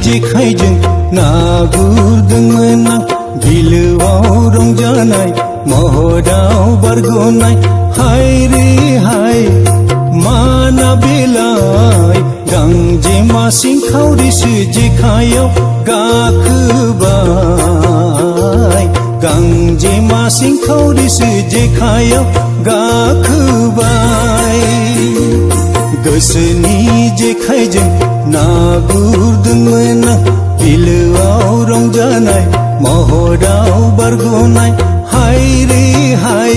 जेखाइजों ना गुरदोंमोन आं बिलोआव रंजानाय महराव बारग'नाय हाय रे हाय माना बेलाय गांजेमा सिंखावरिसो जेखायाव गाखोबाय गांजेमा सिंखावरिसो जेखायाव गाखोबाय गोसोनि जेखाइजों ना गुरदोंमोन आं बिलोआव रंजानाय महराव बारग'नाय हाय रे हाय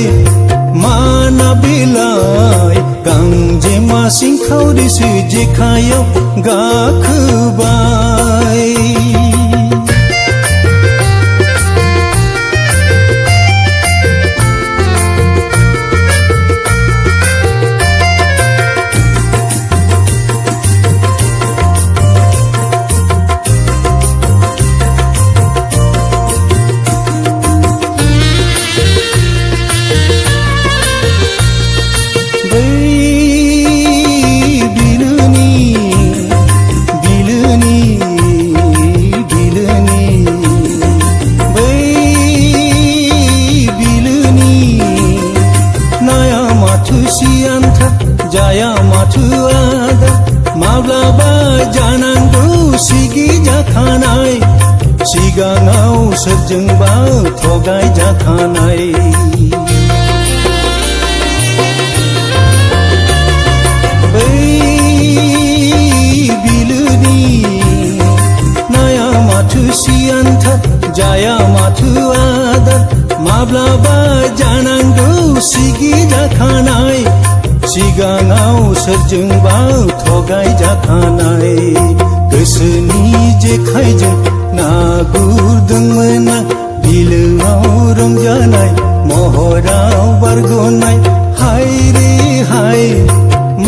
माना बेलाय गांजेमा सिंखावरिसो जेखायाव गाखोबाय जाया माथो आदा माब्लाबा जानांगौ सिगि जाखानाय सिगाङाव सोरजोंबा थगाय जाखानाय बै बिलोनि नाया माथो सियानथार जाया माथो आदार माब्लाबा जानांगौ सिगि जाखानाय सिगाङाव सोरजोंबा थगाय जाखानाय गोसोनि जेखाइजों ना गुरदोंमोन आं बिलोआव रंजानाय महराव बारग'नाय हाय रे हाय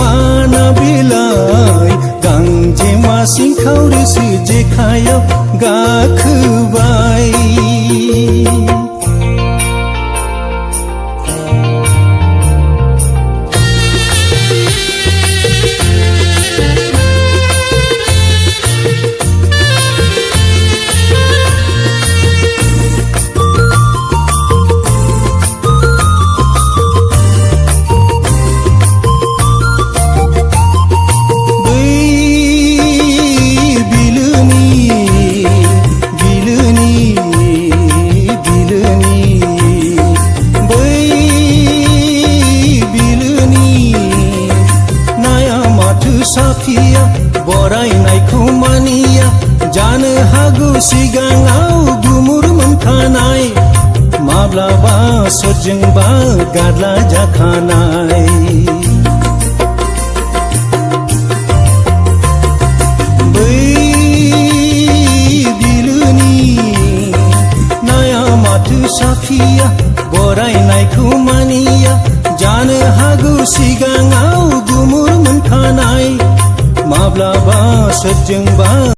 माना बेलाय गांजेमा सिंखावरिसो जेखायाव गाखोबाय साफिया बरायनायखौ मानिया जानो हागौ सिगाङाव गुमुर मोनखानाय माब्लाबा सोरजोंबा गारला जाखानाय बै बिलोनि नाया माथो साफिया बरायनायखौ मानिया जानो हागौ सिगाङाव गुमुर मोनखानाय माब्लाबा सोरजोंबा